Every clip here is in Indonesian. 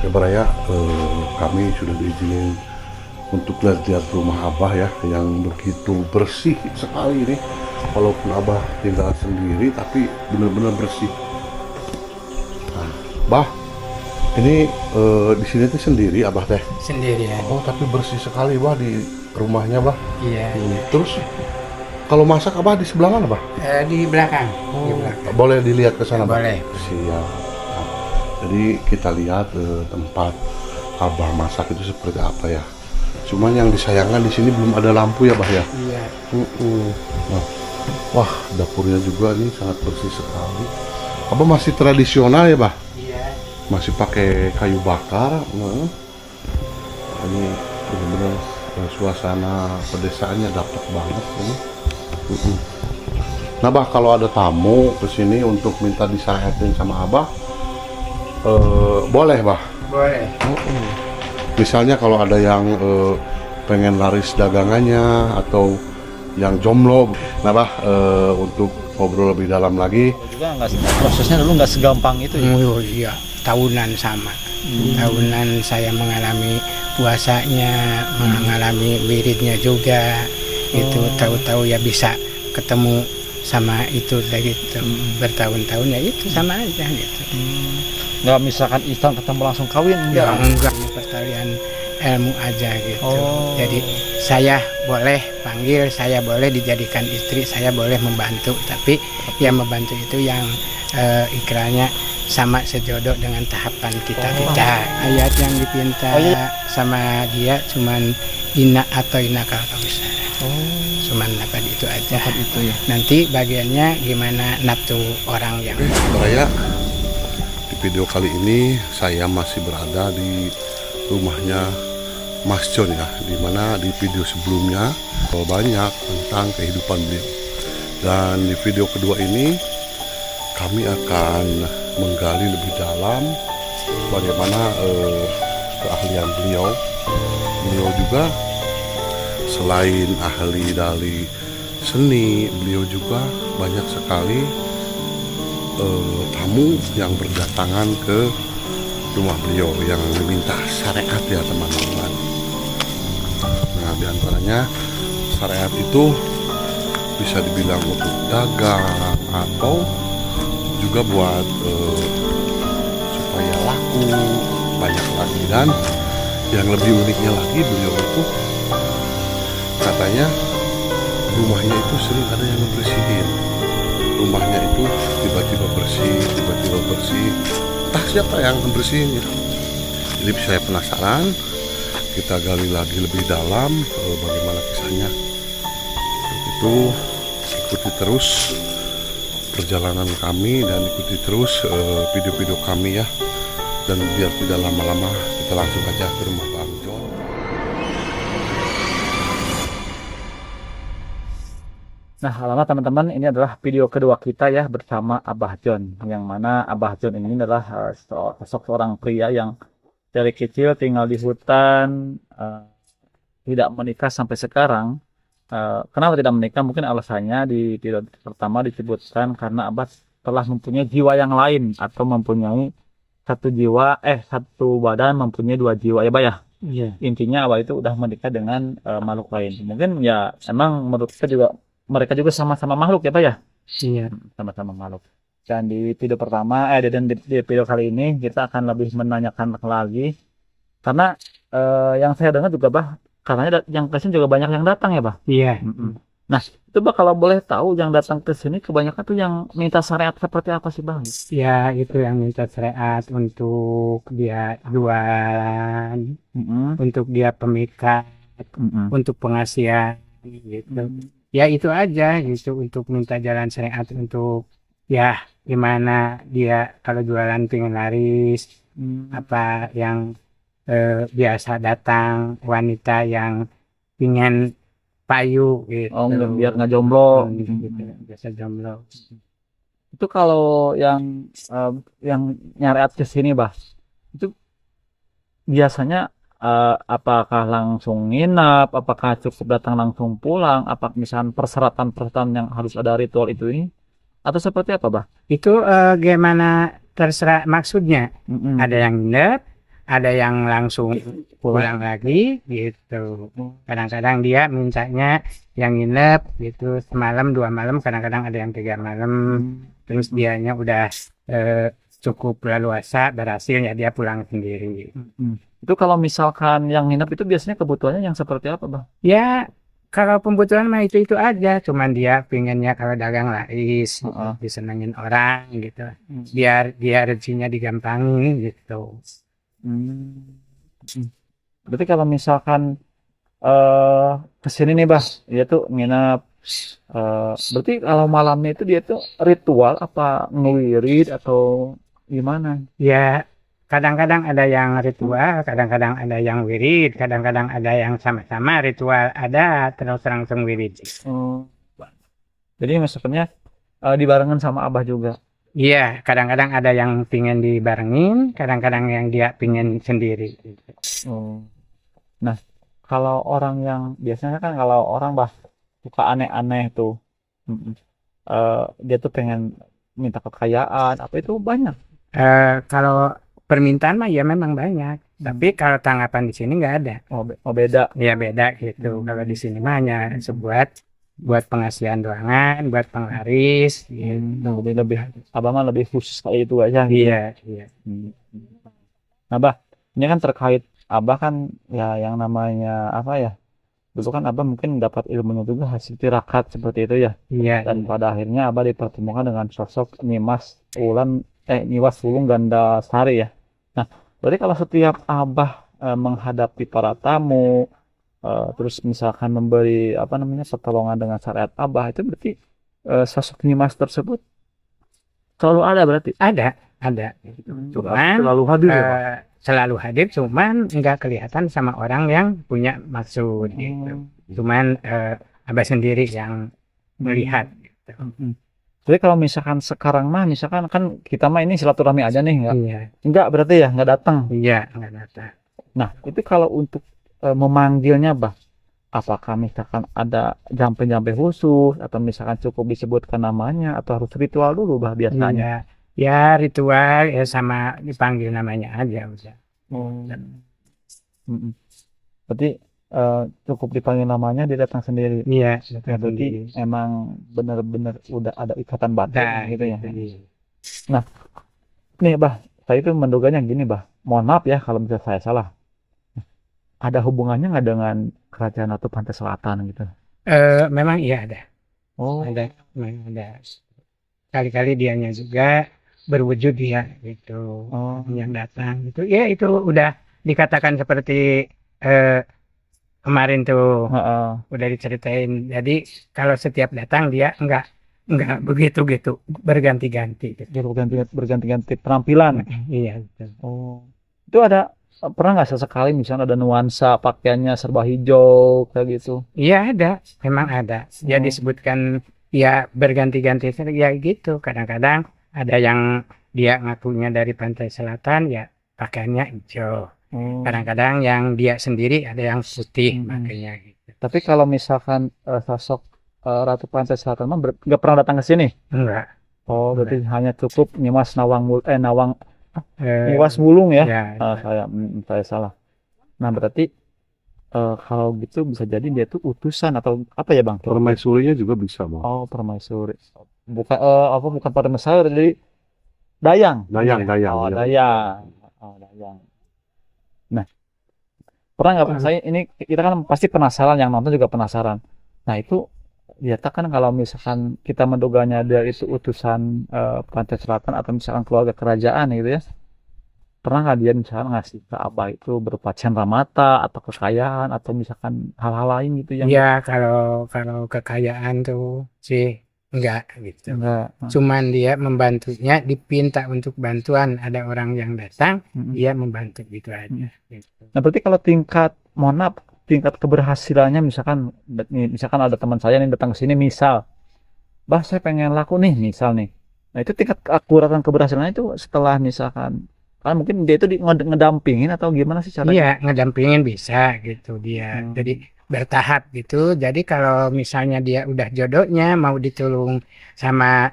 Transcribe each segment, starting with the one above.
Ya Baraya, kami sudah diizinin untuk lihat rumah Abah ya, yang begitu bersih sekali ini. Walaupun Abah tinggal sendiri, tapi benar-benar bersih. Nah, Bah, ini di sini tuh sendiri Abah teh. Sendiri ya. Oh, tapi bersih sekali Bah di rumahnya Bah. Iya. Terus kalau masak Abah di sebelah mana Bah? Di belakang. Di Oh, belakang. boleh dilihat ke sana Bah? Boleh. Siap. Nah, jadi kita lihat tempat Abah masak itu seperti apa ya. Cuman yang disayangkan di sini belum ada lampu ya Bah ya. Iya. Nah, wah, dapurnya juga ini sangat bersih sekali. Abah masih tradisional ya Bah? Iya. Masih pakai kayu bakar. Nah, ini benar-benar suasana pedesaannya dapat banget ini. Nah Bah, kalau ada tamu ke sini untuk minta disyariatin sama Abah, boleh Bah? Boleh. Misalnya kalau ada yang pengen laris dagangannya atau yang jomblo, nah Bah, untuk ngobrol lebih dalam lagi. Juga nggak, prosesnya dulu nggak segampang itu ya. Oh iya, tahunan sama. Tahunan saya mengalami puasanya, mengalami wiridnya juga. Itu tahu-tahu ya bisa ketemu sama itu lagi bertahun-tahun ya itu sama aja gitu. Nggak misalkan instan ketemu langsung kawin Ya enggak. enggak, pertalian ilmu aja gitu. Oh. Jadi saya boleh panggil, saya boleh dijadikan istri, saya boleh membantu, tapi yang membantu itu yang ikramnya sama sejodoh dengan tahapan kita. Ayat yang dipinta sama dia cuman ina atau ina kalau bisa. Cuman dapat itu aja. Dapat itu ya. Nanti bagiannya gimana nafsu orang yang Baraya, di video kali ini saya masih berada di rumahnya Mas John ya, dimana di video sebelumnya banyak tentang kehidupan beliau. Dan di video kedua ini kami akan menggali lebih dalam bagaimana keahlian beliau. Beliau juga selain ahli dari seni, beliau juga banyak sekali tamu yang berdatangan ke rumah beliau yang meminta syariat ya teman-teman. Nah, diantaranya syariat itu bisa dibilang untuk dagang atau juga buat supaya laku banyak lagi. Dan yang lebih uniknya lagi, beliau itu katanya rumahnya itu sering ada yang ngebersihin. Rumahnya itu tiba-tiba bersih. Entah siapa yang ngebersihin ya. Jadi saya penasaran, kita gali lagi lebih dalam bagaimana kisahnya. Untuk itu ikuti terus perjalanan kami dan ikuti terus video-video kami ya. Dan biar tidak lama-lama, kita langsung aja ke rumah Bang John. Nah, alamat teman-teman, ini adalah video kedua kita ya bersama Abah John. Yang mana Abah John ini adalah sosok seorang pria yang dari kecil tinggal di hutan, tidak menikah sampai sekarang. Kenapa tidak menikah? Mungkin alasannya di video pertama disebutkan karena Abah telah mempunyai jiwa yang lain atau mempunyai satu badan mempunyai dua jiwa ya Bah ya. Iya. Intinya Abah itu udah menikah dengan makhluk lain. Mungkin ya emang menurut kita juga mereka juga sama-sama makhluk ya Pak ya? Iya. Sama-sama makhluk. Dan di video pertama, di video kali ini kita akan lebih menanyakan lagi. Karena yang saya dengar juga Bah, katanya yang ke sini juga banyak yang datang ya Bah? Iya. Nah, itu Bah kalau boleh tahu yang datang ke sini kebanyakan tuh yang minta syariat seperti apa sih Bang? Ya, itu yang minta syariat untuk dia jualan, untuk dia pemikat, untuk pengasihan gitu. Ya itu aja gitu, untuk minta jalan syariat untuk ya gimana dia kalau jualan pengen laris, apa yang biasa datang wanita yang pengen payu gitu. Oh, biar nggak jomblo. Gitu, biasa jomblo. Itu kalau yang nyariat ke sini Bah, itu biasanya apakah langsung nginap, apakah cukup datang langsung pulang, apakah misalnya persyaratan yang harus ada ritual itu ini, atau seperti apa Bah? Itu gimana terserah maksudnya. Ada yang nginep, ada yang langsung pulang lagi gitu. Kadang-kadang dia mintanya yang nginep gitu semalam 2 malam, kadang-kadang ada yang 3 malam. Terus dianya udah cukup leluasa berhasil ya dia pulang sendiri. Itu kalau misalkan yang nginep itu biasanya kebutuhannya yang seperti apa, Bang? Ya kalau pembutuhan mah itu aja, cuman dia pinginnya kalau dagang laris, disenengin orang gitu, biar dia rezekinya digampangin gitu. Berarti kalau misalkan kesini nih, Bah, dia tuh nginep. Berarti kalau malamnya itu dia tuh ritual apa ngewirid atau gimana? Ya kadang-kadang ada yang ritual, kadang-kadang ada yang wirid, kadang-kadang ada yang sama-sama ritual, ada terus langsung wirid. Jadi maksudnya dibarengan sama Abah juga. Iya, kadang-kadang ada yang pingin dibarengin, kadang-kadang yang dia pingin sendiri. Nah, kalau orang yang biasanya kan kalau orang Bah suka aneh-aneh tuh, dia tuh pengen minta kekayaan, apa itu banyak. Kalau permintaan mah ya memang banyak, tapi kalau tanggapan di sini nggak ada. Oh beda. Ya beda gitu. Kalau di sini mah hanya buat pengasihan doangan, buat penglaris. Gitu. Lebih Abah mah lebih khusus kayak itu aja. Iya. Nah, Bah, ini kan terkait Abah kan ya yang namanya apa ya? Dulu kan Abah mungkin dapat ilmunya juga hasil tirakat seperti itu ya. Iya. Dan pada akhirnya Abah dipertemukan dengan sosok Nimas Wulung Gandasari ya. Nah, berarti kalau setiap Abah menghadapi para tamu, terus misalkan memberi pertolongan dengan syariat Abah, itu berarti sosok Nimas tersebut selalu ada berarti? Ada. Cuman selalu hadir ya, Pak? Selalu hadir, cuman nggak kelihatan sama orang yang punya maksud gitu. Cuman Abah sendiri yang melihat. Gitu. Jadi kalau misalkan sekarang mah, misalkan kan kita mah ini silaturahmi aja nih, enggak berarti ya nggak datang. Iya, nggak datang. Nah, itu kalau untuk memanggilnya, Bah, apakah misalkan ada jampe-jampe khusus atau misalkan cukup disebutkan namanya atau harus ritual dulu, Bah, biasanya? Ya ritual ya sama dipanggil namanya aja udah. Berarti cukup dipanggil namanya dia datang sendiri. Iya, berarti emang benar-benar udah ada ikatan batin gitu ya. Nah, nih Bah, saya itu menduganya gini, Bah. Mohon maaf ya kalau misalnya saya salah. Ada hubungannya nggak dengan kerajaan atau pantai selatan gitu? Memang iya ada. Memang ada. Kali-kali dianya juga berwujud dia gitu, yang datang gitu. Ya itu udah dikatakan seperti kemarin tuh udah diceritain. Jadi kalau setiap datang dia enggak begitu gitu, berganti-ganti. Gitu. Berganti-ganti penampilan. Iya. Itu ada pernah nggak sesekali misalnya ada nuansa pakaiannya serba hijau kayak gitu? Iya ada, memang ada. Ya disebutkan ya berganti-ganti ya gitu. Kadang-kadang ada yang dia ngakunya dari pantai selatan ya pakaiannya hijau. Kadang-kadang yang dia sendiri ada yang putih makanya gitu. Tapi kalau misalkan sosok Ratu Pantai Selatan mah nggak pernah datang ke sini? Enggak. Berarti hanya cukup Nimas Nimas Wulung ya? Saya salah. Nah berarti kalau gitu bisa jadi dia tuh utusan atau apa ya Bang? Permaisurinya juga bisa, Bang. Oh permaisuri. Bukan permaisuri, jadi Dayang. Dayang. Dayang. Nah, pernah nggak saya ini kita kan pasti penasaran, yang nonton juga penasaran. Nah itu kan kalau misalkan kita menduganya dia itu utusan Pantai Selatan atau misalkan keluarga kerajaan gitu ya, pernah nggak dia misalkan ngasih ke Abah itu berupa cenderamata atau kekayaan atau misalkan hal-hal lain gitu yang? Ya kalau kekayaan tuh sih enggak gitu. Enggak. Cuman dia membantunya, dipinta untuk bantuan, ada orang yang datang, dia membantu gitu aja. Gitu. Nah berarti kalau tingkat keberhasilannya misalkan ada teman saya nih datang ke sini misal, Bah saya pengen laku nih misal nih. Nah itu tingkat keakuratan keberhasilannya itu setelah misalkan kan mungkin dia itu ngedampingin atau gimana sih caranya? Iya ngedampingin bisa gitu dia. Jadi bertahap gitu. Jadi kalau misalnya dia udah jodohnya mau ditulung sama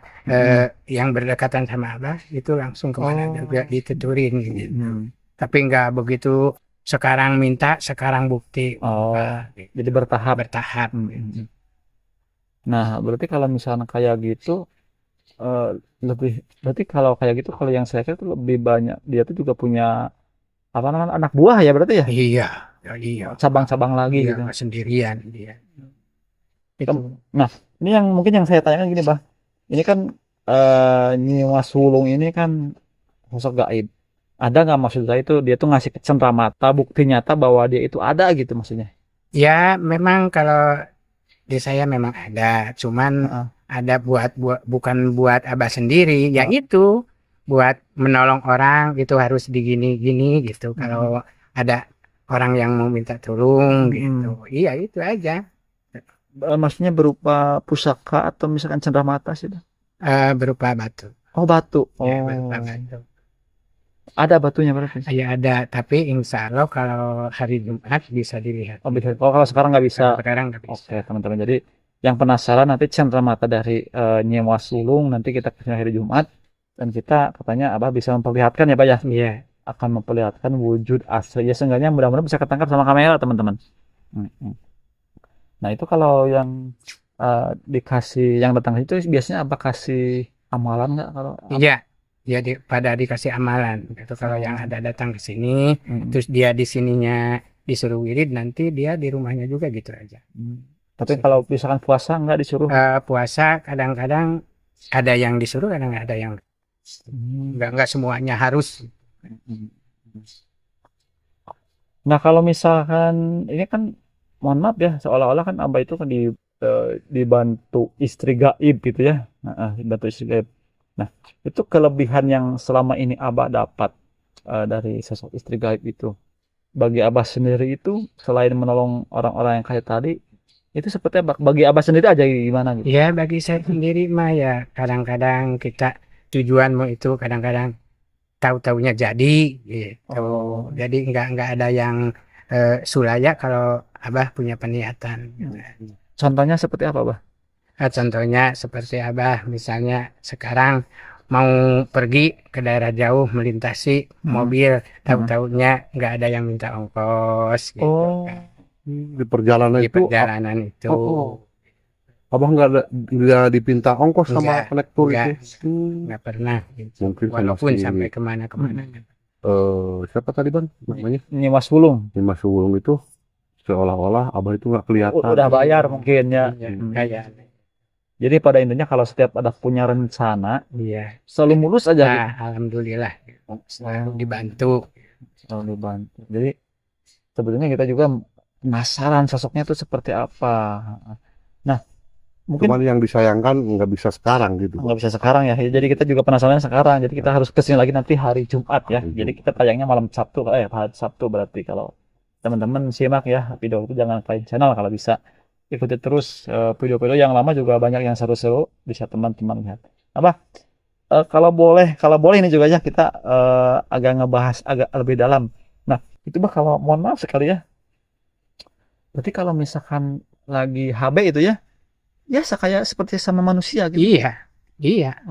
yang berdekatan sama Abah, itu langsung kemana juga dituturin gitu. Tapi nggak begitu sekarang minta, sekarang bukti. Oh, Gitu. jadi bertahap. Bertahap. Hmm. Nah, berarti kalau misalnya kayak gitu eh, berarti kalau kayak gitu kalau yang saya kira tuh lebih banyak dia tuh juga punya apa namanya anak buah ya berarti ya Iya, ya, iya. cabang-cabang lagi Iya, gitu. nggak sendirian dia. Itu. Nah, ini yang mungkin yang saya tanyakan gini, Bah. Ini kan Nyi Mas Wulung ini kan sosok gaib. Ada nggak maksud saya itu dia tuh ngasih cenderamata bukti nyata bahwa dia itu ada gitu maksudnya? Ya, memang kalau di saya memang ada, cuman Heeh. ada bukan buat Abah sendiri, ya itu buat menolong orang itu harus digini-gini gitu. Kalau ada orang yang mau minta tolong gitu, iya itu aja. Maksudnya berupa pusaka atau misalkan cenderamata sih, Bah? Berupa batu. Oh, batu. Ya, Oh. berupa batu. Ada batunya berarti? Ya ada, tapi insya Allah kalau hari Jumat bisa dilihat. Oh, bisa. Oh, kalau sekarang nggak bisa. Sekarang nggak bisa. Oke, teman-teman. Jadi yang penasaran nanti cenderamata dari Nyi Mas Wulung nanti kita kesini hari Jumat dan kita katanya Abah bisa memperlihatkan ya, Pak ya? Iya. Akan memperlihatkan wujud asli. Ya seenggaknya mudah-mudahan bisa ketangkap sama kamera, teman-teman. Nah, itu kalau yang dikasih yang datang itu biasanya Abah kasih amalan nggak kalau Iya, dia pada dikasih amalan. Itu kalau yang ada datang ke sini, terus dia di sininya disuruh wirid, nanti dia di rumahnya juga gitu aja. Tapi kalau misalkan puasa nggak disuruh? Puasa kadang-kadang ada yang disuruh, kadang ada yang nggak semuanya harus. Nah, kalau misalkan ini kan mohon maaf ya, seolah-olah kan Abah itu kan dibantu istri gaib gitu ya. Dibantu istri gaib. Nah, itu kelebihan yang selama ini Abah dapat dari sosok istri gaib itu. Bagi Abah sendiri itu selain menolong orang-orang yang kayak tadi, itu seperti apa? Bagi Abah sendiri aja gimana gitu? Ya, bagi saya sendiri mah ya kadang-kadang kita tujuanmu itu kadang-kadang tahu-taunya jadi gitu. Jadi nggak ada yang sulaya kalau Abah punya peniatan. Gitu. Contohnya seperti apa, Bah? Contohnya seperti Abah misalnya sekarang mau pergi ke daerah jauh melintasi mobil, tahu-taunya nggak ada yang minta ongkos gitu kan. Di perjalanan Di itu perjalanan itu Abah nggak dipinta ongkos sama konektor itu. nggak pernah gitu. Mungkin sama Walaupun si sampai kemana-kemana. siapa tadi Bang namanya? Nyi Mas Wulung. Nyi Mas Wulung itu seolah-olah Abah itu nggak kelihatan. Udah bayar mungkin ya. Kayak Jadi pada intinya kalau setiap ada punya rencana, iya. selalu mulus aja gitu. Nah, alhamdulillah selalu dibantu. Selalu dibantu. Jadi sebetulnya kita juga penasaran sosoknya itu seperti apa. Nah, mungkin Cuman yang disayangkan nggak bisa sekarang gitu. nggak bisa sekarang ya. Jadi kita juga penasaran sekarang. Jadi kita harus kesini lagi nanti hari Jumat ya. Jadi kita tayangnya malam Sabtu, hari Sabtu berarti kalau teman-teman simak ya video itu jangan lain channel kalau bisa ikuti terus video-video yang lama juga banyak yang seru-seru bisa teman-teman lihat. Apa? Kalau boleh ini juga ya kita agak ngebahas agak lebih dalam. Nah, itu Bah kalau mohon maaf sekali ya. Berarti kalau misalkan lagi HB itu ya, biasa kayak seperti sama manusia gitu. Iya.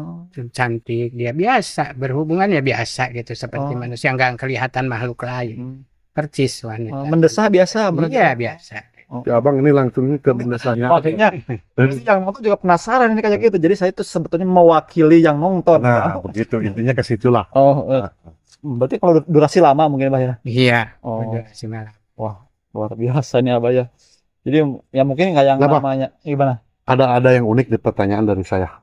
Cantik dia biasa berhubungan ya biasa gitu seperti manusia nggak kelihatan makhluk lain. Percis wanita. Mendesah biasa berarti. Iya biasa. Ya Abang ini langsung ke bendasanya. Maksudnya yang nonton juga penasaran ini kayak gitu. Jadi saya itu sebetulnya mewakili yang nonton. Nah, begitu intinya ke situlah. Berarti kalau durasi lama mungkin Bah ya. Iya. Durasi malam. Wah, luar biasa nih Abah ya. Jadi ya mungkin nggak yang namanya gimana? Ada yang unik di pertanyaan dari saya.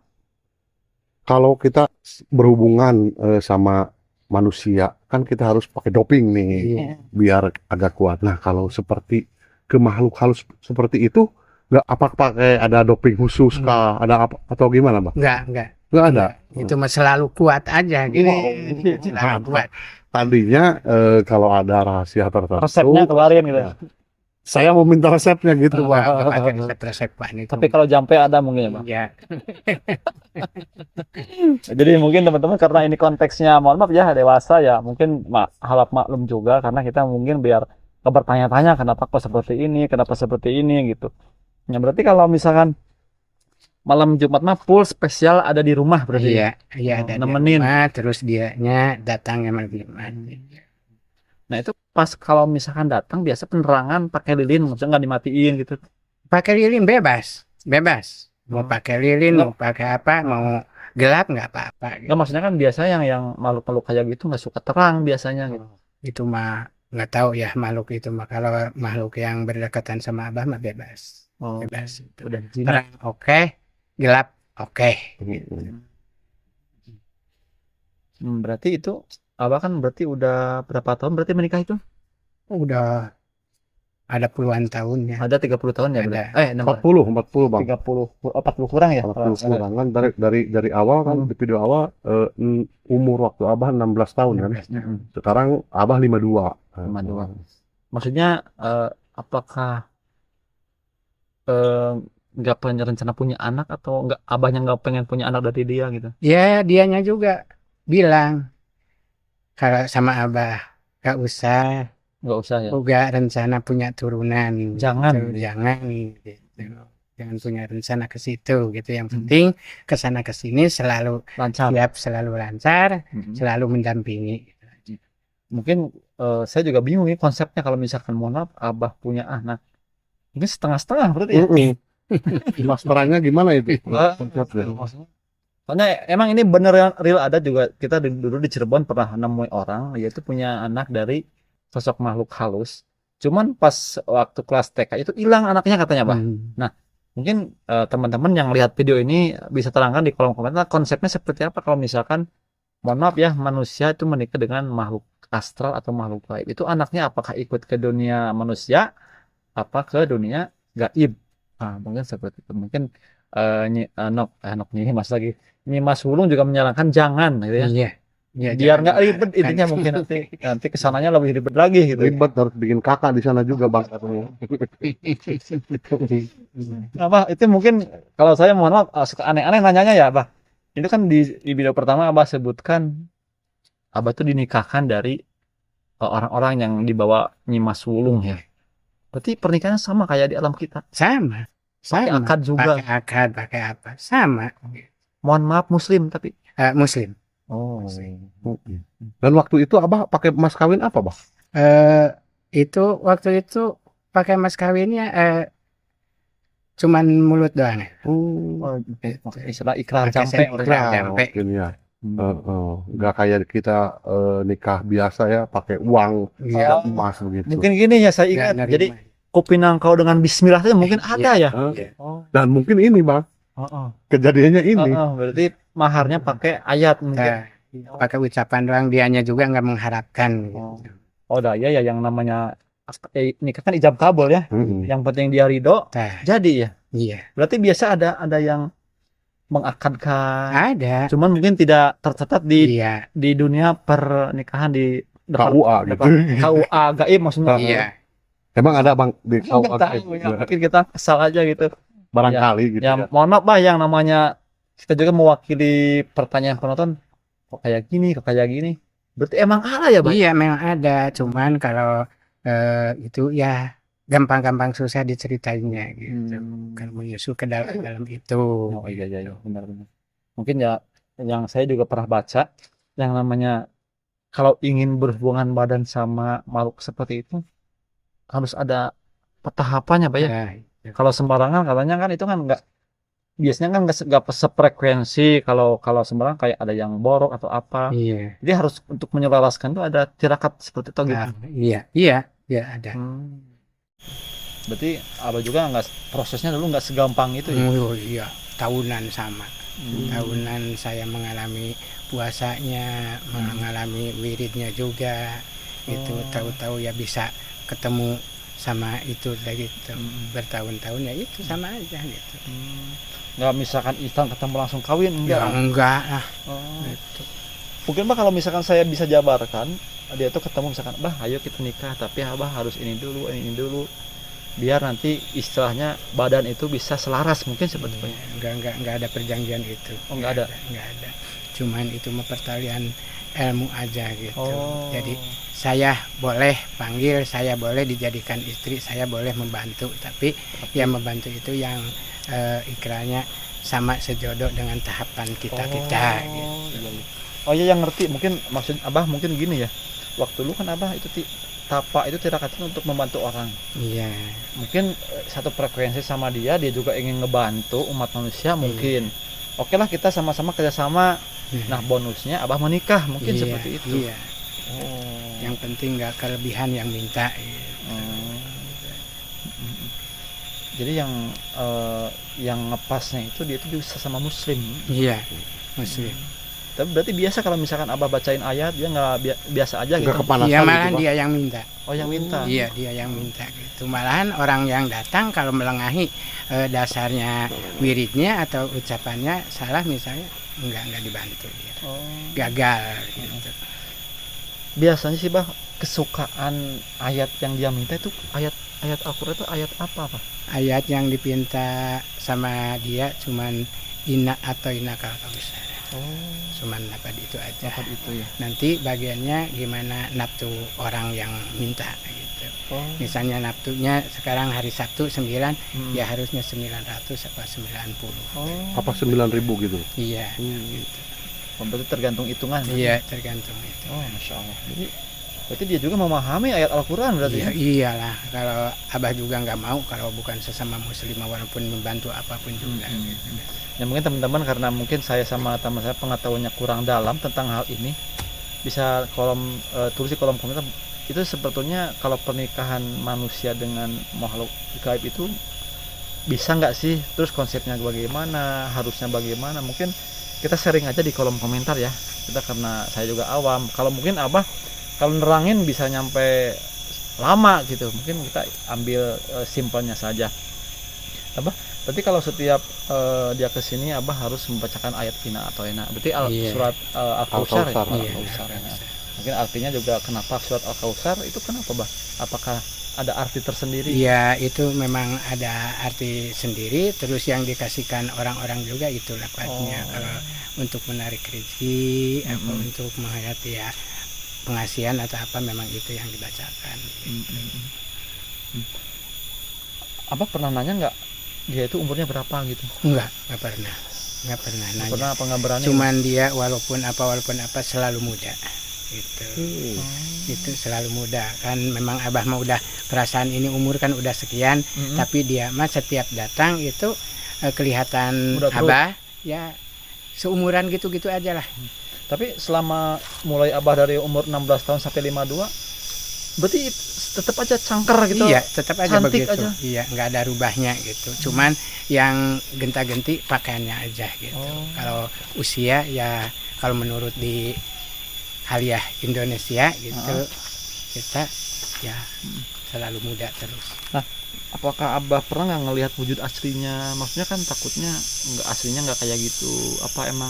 Kalau kita berhubungan sama manusia, kan kita harus pakai doping nih, biar agak kuat. Nah, kalau seperti ke makhluk halus seperti itu, nggak apa pakai ada doping khusus kah? Ada apa atau gimana, Bang? Nggak ada. Itu mah selalu kuat aja gitu. Selalu kuat. Tadinya kalau ada rahasia tertentu, resepnya keluarin gitu. Ya. Saya mau minta resepnya gitu, Pak. Resep-resepan itu. Tapi kalau jampe ada mungkin ya, Bang. Iya. Jadi mungkin teman-teman karena ini konteksnya mohon maaf ya dewasa ya, mungkin harap maklum juga karena kita mungkin biar bertanya-tanya kenapa kok seperti ini gitu. Ya berarti kalau misalkan malam Jumat mah full spesial ada di rumah berarti. Iya ada nemenin. di rumah, terus dianya datang yang malam Jumat. Nah itu pas kalau misalkan datang biasa penerangan pakai lilin, maksudnya nggak dimatiin gitu. Pakai lilin bebas, bebas. Mau Oh. pakai lilin, Nggak, mau pakai apa, mau gelap nggak apa-apa. Gitu. nggak maksudnya kan biasa yang makhluk-makhluk kayak gitu nggak suka terang biasanya gitu. Itu mah nggak tahu ya makhluk itu mah. Kalau makhluk yang berdekatan sama Abah mah bebas, Oh, bebas. Itu. udah jinak. Terang oke, gelap oke. Gitu. Berarti itu Abah kan berarti udah berapa tahun berarti menikah itu? Udah ada puluhan tahun ya. Ada 30 tahun ya Ada. berarti? 40 Bang. 30, 40 kurang ya? 40 kurang kan dari awal kan di video awal umur waktu Abah 16 tahun kan. Sekarang Abah 52. 52. Maksudnya apakah eh, nggak punya rencana punya anak atau nggak abahnya nggak pengen punya anak dari dia gitu? Ya dianya juga bilang kalau sama Abah nggak usah, Nggak usah ya? juga rencana punya turunan. Jangan. Gitu. Jangan gitu. Jangan punya rencana ke situ gitu. Yang penting kesana kesini selalu Lancar. siap, selalu lancar, Mm-mm. selalu mendampingi. Mungkin saya juga bingung nih konsepnya kalau misalkan mohon maaf abah punya anak. Mungkin setengah-setengah berarti ya? Mas perannya gimana itu? Wah, Konsepnya. soalnya emang ini bener real ada juga kita dulu di Cirebon pernah nemuin orang yaitu punya anak dari sosok makhluk halus. Cuman pas waktu kelas TK itu hilang anaknya katanya, Bah. Nah, mungkin teman-teman yang lihat video ini bisa terangkan di kolom komentar konsepnya seperti apa kalau misalkan mohon maaf ya manusia itu menikah dengan makhluk astral atau makhluk gaib. Itu anaknya apakah ikut ke dunia manusia apa ke dunia gaib? Nah, mungkin seperti itu. Mungkin Nok nih Mas lagi. Ini Mas Wulung juga menyarankan jangan gitu ya. Iya. Ya, Biar jangan nggak ribet mengharapkan. intinya mungkin nanti kesananya lebih ribet lagi gitu. Ribet harus bikin kakak di sana juga Bang katanya. Apa itu mungkin kalau saya mohon maaf suka aneh-aneh nanyanya ya, Abah. Itu kan di video pertama Abah sebutkan Abah tuh dinikahkan dari orang-orang yang dibawa Nyimas Wulung ya. Berarti pernikahannya sama kayak di alam kita. Sama. Pakai Sama. akad juga. Pakai akad, pakai apa? Sama. Mohon maaf Muslim tapi. Muslim. Oh. Dan waktu itu Abah pakai mas kawin apa, Bang? Itu waktu itu pakai mas kawinnya cuman mulut doang. Oh, istilah ikrar Pakai campe. ikrar campe. Mungkin ya. Nggak kayak kita nikah biasa ya pakai uang Iya. emas begitu. Mungkin gini ya saya Nggak ingat. nerima. Jadi kupinang kau dengan Bismillah itu mungkin ada ya. Eh, Oh. Dan mungkin ini Bang, kejadiannya ini. Berarti maharnya pakai ayat mungkin. Pakai ucapan doang, dianya juga nggak mengharapkan. Oh. Oh, dah ya yang namanya nikah kan ijab kabul ya. Mm-mm. Yang penting dia ridho Nah, jadi ya. iya. Berarti biasa ada yang mengakadkan. Ada. Cuman mungkin tidak tercatat Iya. di dunia pernikahan di depan KUA gitu. KUA gaib maksudnya. Iya. Emang ada Bang di Nggak KUA tahu ya. Mungkin kita kesal aja gitu. barangkali gitu Ya, ya. mohon maaf Bah yang namanya kita juga mewakili pertanyaan penonton kok kayak gini. Berarti emang ada ya, Bah? Iya, memang ada. Cuman kalau itu ya gampang-gampang susah diceritainnya gitu. Kalau menyusul ke dalam itu. Oh iya benar. Mungkin ya yang saya juga pernah baca yang namanya kalau ingin berhubungan badan sama makhluk seperti itu harus ada tahapannya, Pak ya. Nah, Kalau sembarangan katanya kan itu kan biasanya kan nggak sefrekuensi kalau sembarangan kayak ada yang borok atau apa. iya. Jadi harus untuk menyelaraskan itu ada tirakat seperti itu gitu. Iya ada. Berarti Abah juga prosesnya dulu nggak segampang itu ya. Oh, iya, tahunan sama. Tahunan saya mengalami puasanya, mengalami wiridnya juga. Itu tahu-tahu ya bisa ketemu sama itu lagi bertahun-tahun ya itu sama aja gitu. Nggak misalkan instan ketemu langsung kawin Ya enggak lah. Gitu. Mungkin Bah kalau misalkan saya bisa jabarkan dia tuh ketemu misalkan Bah ayo kita nikah tapi Abah harus ini dulu biar nanti istilahnya badan itu bisa selaras mungkin seperti itu. Enggak ada perjanjian itu. Oh nggak ada. Enggak ada. Cuman itu pertalian ilmu aja gitu. Oh. Jadi saya boleh panggil, saya boleh dijadikan istri, saya boleh membantu, tapi yang membantu itu yang ikrarnya sama sejodoh dengan tahapan kita gitu. Oh iya yang ngerti mungkin maksud Abah mungkin gini ya. waktu dulu kan Abah itu tapak itu tirakat untuk membantu orang. Iya. Mungkin satu frekuensi sama dia juga ingin ngebantu umat manusia mungkin. Oke lah kita sama-sama kerjasama. Nah bonusnya Abah menikah mungkin seperti itu. Iya. Yang penting nggak kelebihan yang minta. Jadi yang ngepasnya itu dia itu juga sesama muslim. Iya, muslim. Tapi berarti biasa kalau misalkan Abah bacain ayat dia nggak biasa aja gitu. Nggak kepanasan Iya, malahan gitu, Pak? dia yang minta. Oh yang minta. Iya, dia yang minta gitu. Malahan orang yang datang kalau melengahi dasarnya wiridnya atau ucapannya salah misalnya nggak dibantu dia. Gagal gitu. Biasanya sih Bah kesukaan ayat yang dia minta itu ayat Al-Qur'an itu ayat apa Pak? Ayat yang dipinta sama dia cuman inna atau inakal kausar. Cuman dapat itu aja. Dapat itu ya. Nanti bagiannya gimana nafsu orang yang minta gitu. Misalnya nafsunya sekarang hari Sabtu 9, ya harusnya 900 apa 90. Apa 9.000 gitu? Iya. Gitu. Berarti tergantung hitungan. Iya, tergantung itu. Masya Allah. Jadi berarti dia juga memahami ayat Al-Quran berarti Iya, ya? iyalah. Kalau Abah juga nggak mau kalau bukan sesama muslim walaupun membantu apapun juga. Gitu. Ya mungkin teman-teman karena mungkin saya sama teman saya pengetahuannya kurang dalam tentang hal ini, bisa tulis di kolom komentar. Itu sebetulnya kalau pernikahan manusia dengan makhluk gaib itu bisa nggak sih? Terus konsepnya bagaimana? Harusnya bagaimana? Mungkin kita sharing aja di kolom komentar ya. Kita karena saya juga awam. Kalau mungkin Abah kalau nerangin bisa nyampe lama gitu. Mungkin kita ambil simpelnya saja. Abah, berarti kalau setiap dia kesini Abah harus membacakan ayat Ina atau Ena. Berarti surat Al-Kausar ya? Al-Kausar ya. Mungkin artinya juga kenapa surat Al-Kausar itu kenapa Bah? Apakah ada arti tersendiri? Iya, itu memang ada arti sendiri. Terus yang dikasihkan orang-orang juga itu lafaznya. Kalau untuk menarik rezeki, apa untuk menghayati ya pengasihan atau apa memang itu yang dibacakan. Gitu. Abah pernah nanya nggak dia itu umurnya berapa gitu? Nggak pernah nanya. Pernah apa nggak berani? Cuman dia walaupun apa selalu muda. Gitu. Itu selalu muda kan, memang Abah mah udah perasaan ini umur kan udah sekian, tapi dia mah setiap datang itu kelihatan udah Abah ya seumuran gitu-gitu aja lah. Tapi selama mulai Abah dari umur 16 tahun sampai 52 berarti tetap aja cangker gitu? Iya, tetap aja begitu aja. Iya, nggak ada rubahnya gitu. Cuman yang genta-genti pakaiannya aja gitu. Kalau usia ya kalau menurut di Aliyah Indonesia gitu, kita ya selalu muda terus. Nah, apakah Abah pernah nggak ngelihat wujud aslinya? Maksudnya kan takutnya nggak aslinya nggak kayak gitu. Apa emang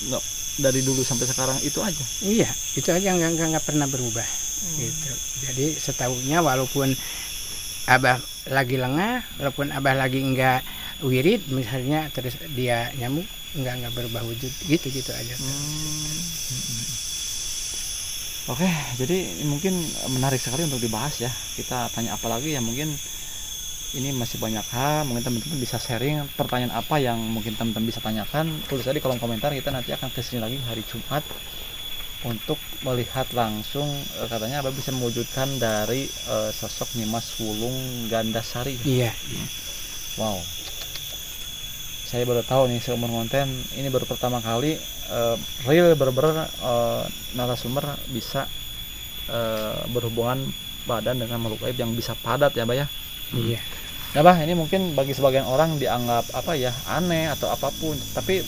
nggak dari dulu sampai sekarang itu aja? Iya, itu aja nggak pernah berubah. Gitu. Jadi setahunya walaupun Abah lagi lengah, walaupun Abah lagi enggak wirid misalnya, terus dia nyamuk nggak berubah wujud gitu aja. Oke, jadi mungkin menarik sekali untuk dibahas ya. Kita tanya apa lagi ya, mungkin ini masih banyak hal. Mungkin teman-teman bisa sharing pertanyaan apa yang mungkin teman-teman bisa tanyakan. Tulis aja di kolom komentar. Kita nanti akan kesini lagi hari Jumat untuk melihat langsung katanya Abah bisa mewujudkan dari sosok Nyimas Wulung Gandasari. Iya. Wow. Saya baru tahu nih seumur konten ini baru pertama kali real bener-bener narasumber bisa berhubungan badan dengan makhluk gaib yang bisa padat ya Bah ya. Iya. Nah Bah, ini mungkin bagi sebagian orang dianggap apa ya aneh atau apapun, tapi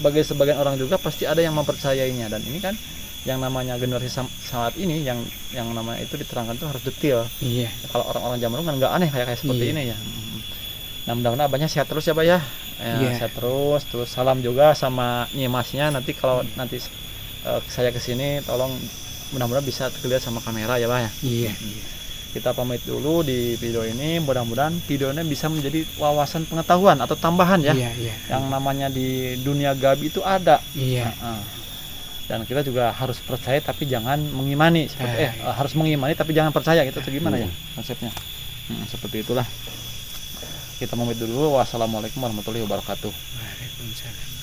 bagi sebagian orang juga pasti ada yang mempercayainya. Dan ini kan yang namanya generasi saat ini yang namanya itu diterangkan itu harus detail. Iya. Kalau orang-orang zaman dulu kan nggak aneh kayak seperti ini ya. Nah mudah-mudahan Abahnya sehat terus ya Bah ya. Sehat terus salam juga sama Nyimasnya. Nanti kalau nanti saya kesini tolong mudah-mudahan bisa terlihat sama kamera ya Bah ya. Iya. Kita pamit dulu di video ini, mudah-mudahan videonya bisa menjadi wawasan pengetahuan atau tambahan ya. Iya. Yang namanya di dunia gaib itu ada. Iya. Dan kita juga harus percaya tapi jangan mengimani seperti harus mengimani tapi jangan percaya gitu. Gimana ya konsepnya? Seperti itulah. Kita pamit dulu. Wassalamualaikum warahmatullahi wabarakatuh. Waalaikumsalam.